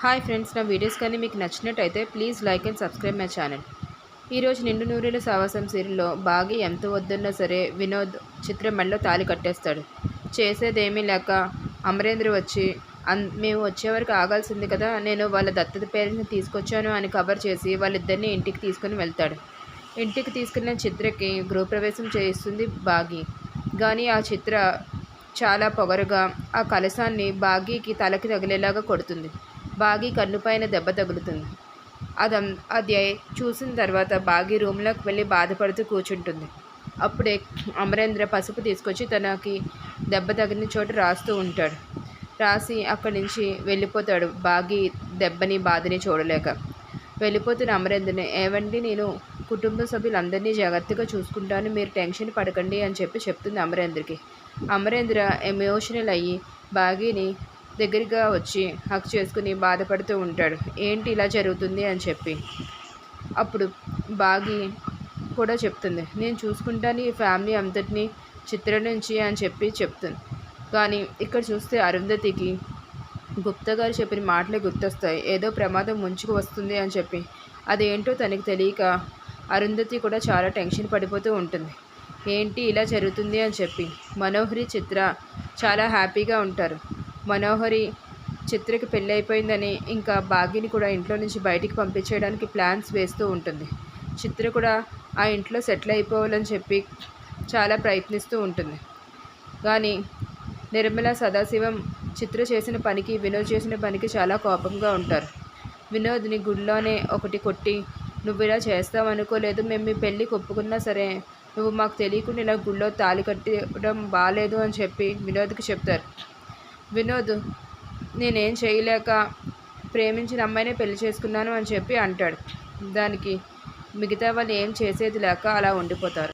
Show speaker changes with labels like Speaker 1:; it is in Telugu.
Speaker 1: హాయ్ ఫ్రెండ్స్, నా వీడియోస్ కానీ మీకు నచ్చినట్టయితే please like and subscribe my channel. ఈరోజు నిండు నూరేళ్ల సావాసం సీరియల్లో బాగా ఎంత వద్దన్నా సరే వినోద్ చిత్ర మెడలో తాళి కట్టేస్తాడు. చేసేదేమీ లేక అమరేంద్ర వచ్చి మేము వచ్చే వరకు ఆగాల్సింది కదా, నేను వాళ్ళ దత్తత పేరెంట్స్ని తీసుకొచ్చాను అని కవర్ చేసి వాళ్ళిద్దరిని ఇంటికి తీసుకుని వెళ్తాడు. ఇంటికి తీసుకెళ్ళిన చిత్రకి గృహప్రవేశం చేయిస్తుంది బాగి. కానీ ఆ చిత్ర చాలా పొగరుగా ఆ కలశాన్ని బాగీకి తలకి తగిలేలాగా కొడుతుంది. బాగి కన్నుపైన దెబ్బ తగులుతుంది. అది చూసిన తర్వాత బాగి రూమ్లోకి వెళ్ళి బాధపడుతూ కూర్చుంటుంది. అప్పుడే అమరేంద్ర పసుపు తీసుకొచ్చి తనకి దెబ్బ తగిలిన చోట రాస్తూ ఉంటాడు. రాసి అక్కడి నుంచి వెళ్ళిపోతాడు. బాగి దెబ్బని బాధని చూడలేక వెళ్ళిపోతున్న అమరేంద్రని, ఏవండి నేను కుటుంబ సభ్యులందరినీ జాగ్రత్తగా చూసుకుంటాను, మీరు టెన్షన్ పడకండి అని చెప్తుంది అమరేంద్రకి. అమరేంద్ర ఎమోషనల్ అయ్యి బాగిని దగ్గరగా వచ్చి హక్ చేసుకుని బాధపడుతూ ఉంటాడు. ఏంటి ఇలా జరుగుతుంది అని చెప్పి. అప్పుడు బాగి కూడా చెప్తుంది, నేను చూసుకుంటాను ఈ ఫ్యామిలీ అంతటినీ చిత్ర నుంచి అని చెప్తుంది. కానీ ఇక్కడ చూస్తే అరుంధతికి గుప్తా గారు చెప్పిన మాటలే గుర్తొస్తాయి. ఏదో ప్రమాదం ముంచుకు వస్తుంది అని చెప్పి. అదేంటో తనకి తెలియక అరుంధతి కూడా చాలా టెన్షన్ పడిపోతూ ఉంటుంది. ఏంటి ఇలా జరుగుతుంది అని చెప్పి. మనోహరి చిత్ర చాలా హ్యాపీగా ఉంటారు. మనోహరి చిత్రకి పెళ్ళి అయిపోయిందని ఇంకా బాగిని కూడా ఇంట్లో నుంచి బయటికి పంపించేయడానికి ప్లాన్స్ వేస్తూ ఉంటుంది. చిత్ర కూడా ఆ ఇంట్లో సెటిల్ అయిపోవాలని చెప్పి చాలా ప్రయత్నిస్తూ ఉంటుంది. కానీ నిర్మల, సదాశివం చిత్ర చేసిన పనికి, వినోద్ చేసిన పనికి చాలా కోపంగా ఉంటారు. వినోద్ని గుడిలోనే ఒకటి కొట్టి, నువ్వు ఇలా చేస్తావనుకోలేదు, మేము మీ పెళ్ళికి ఒప్పుకున్నా సరే నువ్వు మాకు తెలియకుండా ఇలా గుడిలో తాళి కట్టడం బాగాలేదు అని చెప్పి వినోద్కి చెప్తారు. వినోద్ నేనేం చేయలేక ప్రేమించిన అమ్మాయినే పెళ్లి చేసుకున్నాను అని చెప్పి అంటాడు. దానికి మిగతా వాళ్ళు ఏం చేసేది లేక అలా ఉండిపోతారు.